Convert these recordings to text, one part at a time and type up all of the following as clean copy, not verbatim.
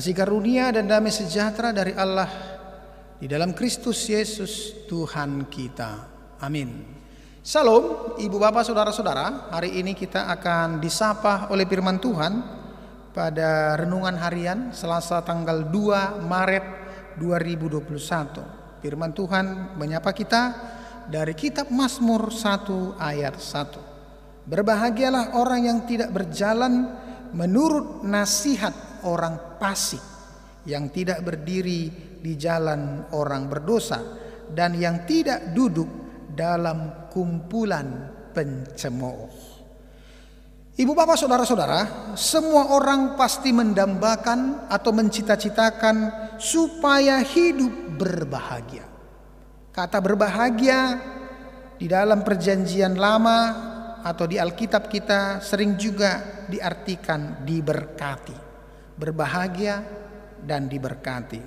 Kasih karunia dan damai sejahtera dari Allah di dalam Kristus Yesus Tuhan kita. Amin. Salam Ibu Bapak Saudara-saudara. Hari ini kita akan disapa oleh firman Tuhan pada renungan harian Selasa tanggal 2 Maret 2021. Firman Tuhan menyapa kita dari kitab Mazmur 1 ayat 1. Berbahagialah orang yang tidak berjalan menurut nasihat orang fasik, yang tidak berdiri di jalan orang berdosa, dan yang tidak duduk dalam kumpulan pencemooh. Ibu bapak saudara-saudara, semua orang pasti mendambakan atau mencita-citakan supaya hidup berbahagia. Kata berbahagia di dalam perjanjian lama atau di Alkitab kita sering juga diartikan diberkati. Berbahagia dan diberkati.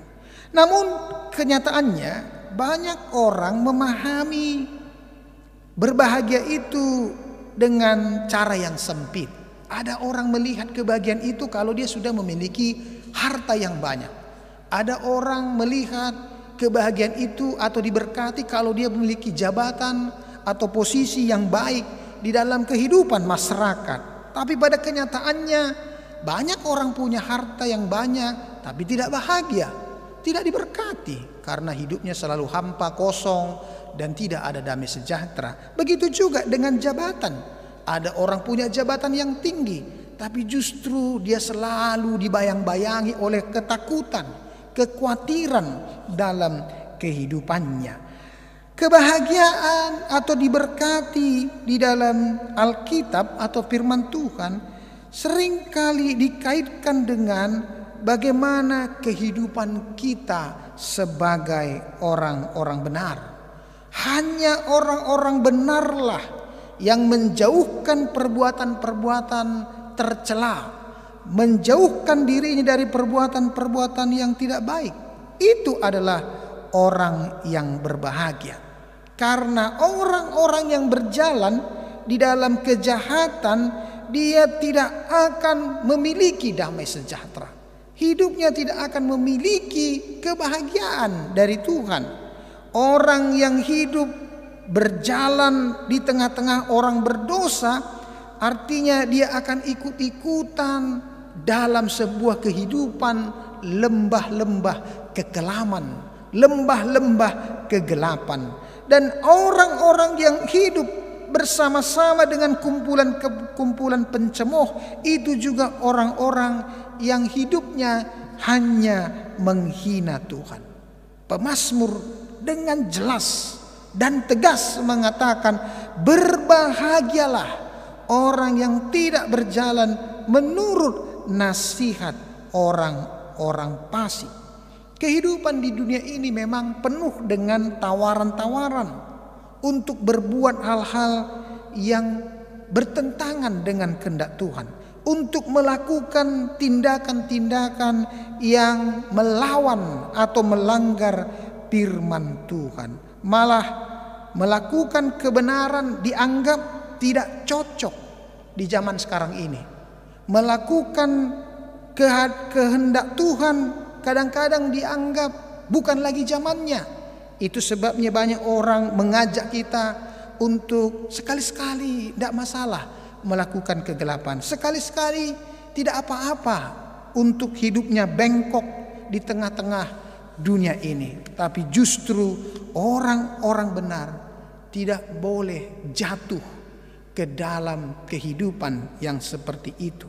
Namun kenyataannya banyak orang memahami berbahagia itu dengan cara yang sempit. Ada orang melihat kebahagiaan itu kalau dia sudah memiliki harta yang banyak. Ada orang melihat kebahagiaan itu atau diberkati kalau dia memiliki jabatan atau posisi yang baik di dalam kehidupan masyarakat. Tapi pada kenyataannya banyak orang punya harta yang banyak tapi tidak bahagia, tidak diberkati karena hidupnya selalu hampa, kosong, dan tidak ada damai sejahtera. Begitu juga dengan jabatan. Ada orang punya jabatan yang tinggi tapi justru dia selalu dibayang-bayangi oleh ketakutan, kekhawatiran dalam kehidupannya. Kebahagiaan atau diberkati di dalam Alkitab atau firman Tuhan seringkali dikaitkan dengan bagaimana kehidupan kita sebagai orang-orang benar. Hanya orang-orang benarlah yang menjauhkan perbuatan-perbuatan tercela, menjauhkan dirinya dari perbuatan-perbuatan yang tidak baik. Itu adalah orang yang berbahagia. Karena orang-orang yang berjalan di dalam kejahatan, dia tidak akan memiliki damai sejahtera. Hidupnya tidak akan memiliki kebahagiaan dari Tuhan. Orang yang hidup berjalan di tengah-tengah orang berdosa, artinya dia akan ikut-ikutan dalam sebuah kehidupan lembah-lembah kekelaman, lembah-lembah kegelapan. Dan orang-orang yang hidup bersama-sama dengan kumpulan pencemooh itu juga orang-orang yang hidupnya hanya menghina Tuhan. Pemazmur dengan jelas dan tegas mengatakan, berbahagialah orang yang tidak berjalan menurut nasihat orang-orang fasik. Kehidupan di dunia ini memang penuh dengan tawaran-tawaran untuk berbuat hal-hal yang bertentangan dengan kehendak Tuhan, untuk melakukan tindakan-tindakan yang melawan atau melanggar firman Tuhan. Malah melakukan kebenaran dianggap tidak cocok di zaman sekarang ini. Melakukan kehendak Tuhan kadang-kadang dianggap bukan lagi zamannya. Itu sebabnya banyak orang mengajak kita untuk sekali-sekali tidak masalah melakukan kegelapan. Sekali-sekali tidak apa-apa untuk hidupnya bengkok di tengah-tengah dunia ini. Tapi justru orang-orang benar tidak boleh jatuh ke dalam kehidupan yang seperti itu.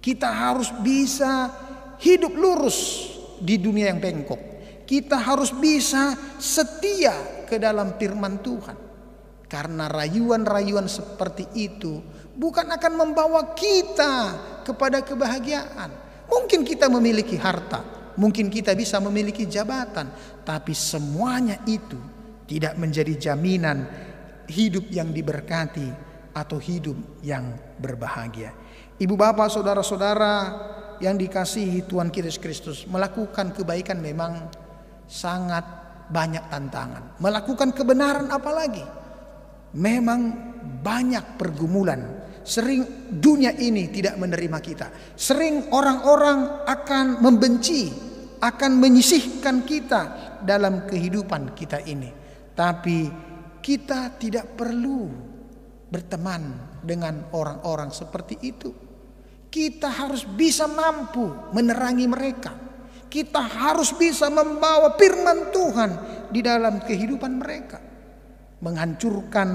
Kita harus bisa hidup lurus di dunia yang bengkok. Kita harus bisa setia ke dalam firman Tuhan. Karena rayuan-rayuan seperti itu bukan akan membawa kita kepada kebahagiaan. Mungkin kita memiliki harta, mungkin kita bisa memiliki jabatan, tapi semuanya itu tidak menjadi jaminan hidup yang diberkati atau hidup yang berbahagia. Ibu bapak saudara-saudara yang dikasihi Tuhan Kristus, melakukan kebaikan memang sangat banyak tantangan. Melakukan kebenaran apalagi memang banyak pergumulan. Sering dunia ini tidak menerima kita. Sering orang-orang akan membenci, akan menyisihkan kita dalam kehidupan kita ini. Tapi kita tidak perlu berteman dengan orang-orang seperti itu. Kita harus bisa mampu menerangi mereka. Kita harus bisa membawa firman Tuhan di dalam kehidupan mereka. Menghancurkan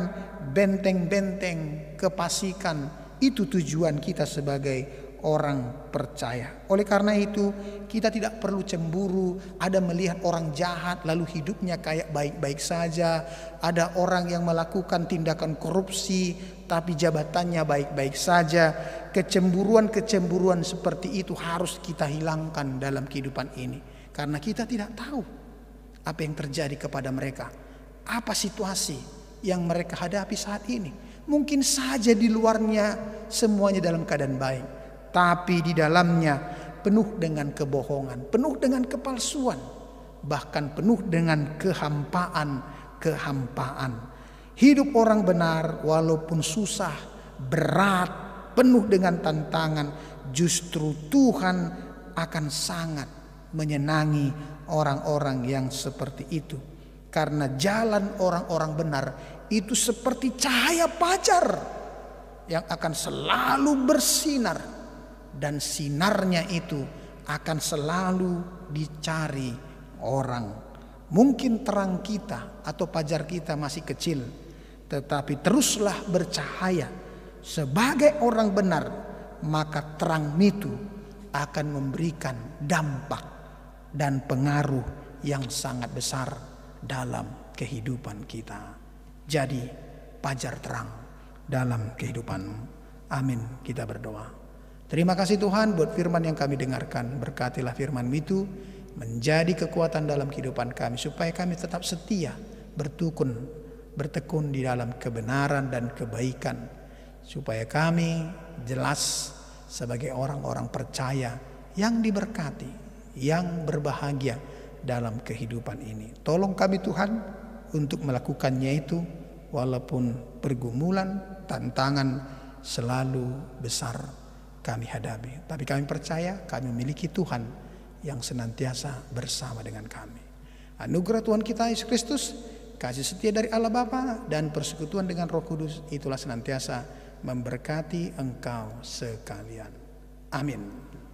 benteng-benteng kefasikan, itu tujuan kita sebagai orang percaya. Oleh karena itu kita tidak perlu cemburu. Ada melihat orang jahat lalu hidupnya kayak baik-baik saja. Ada orang yang melakukan tindakan korupsi tapi jabatannya baik-baik saja. Kecemburuan-kecemburuan seperti itu harus kita hilangkan dalam kehidupan ini. Karena kita tidak tahu apa yang terjadi kepada mereka. Apa situasi yang mereka hadapi saat ini. Mungkin saja di luarnya semuanya dalam keadaan baik. Tapi di dalamnya penuh dengan kebohongan, penuh dengan kepalsuan, bahkan penuh dengan kehampaan. Hidup orang benar walaupun susah, berat, penuh dengan tantangan, justru Tuhan akan sangat menyenangi orang-orang yang seperti itu. Karena jalan orang-orang benar itu seperti cahaya fajar yang akan selalu bersinar. Dan sinarnya itu akan selalu dicari orang. Mungkin terang kita atau fajar kita masih kecil, tetapi teruslah bercahaya sebagai orang benar, maka terang itu akan memberikan dampak dan pengaruh yang sangat besar dalam kehidupan kita. Jadi fajar terang dalam kehidupanmu. Amin. Kita berdoa. Terima kasih Tuhan buat firman yang kami dengarkan. Berkatilah firman itu menjadi kekuatan dalam kehidupan kami, supaya kami tetap setia bertekun di dalam kebenaran dan kebaikan, supaya kami jelas sebagai orang-orang percaya yang diberkati, yang berbahagia dalam kehidupan ini. Tolong kami Tuhan untuk melakukannya itu, walaupun pergumulan, tantangan selalu besar kami hadapi. Tapi kami percaya kami memiliki Tuhan yang senantiasa bersama dengan kami. Anugerah Tuhan kita Yesus Kristus, kasih setia dari Allah Bapa, dan persekutuan dengan Roh Kudus itulah senantiasa memberkati engkau sekalian. Amin.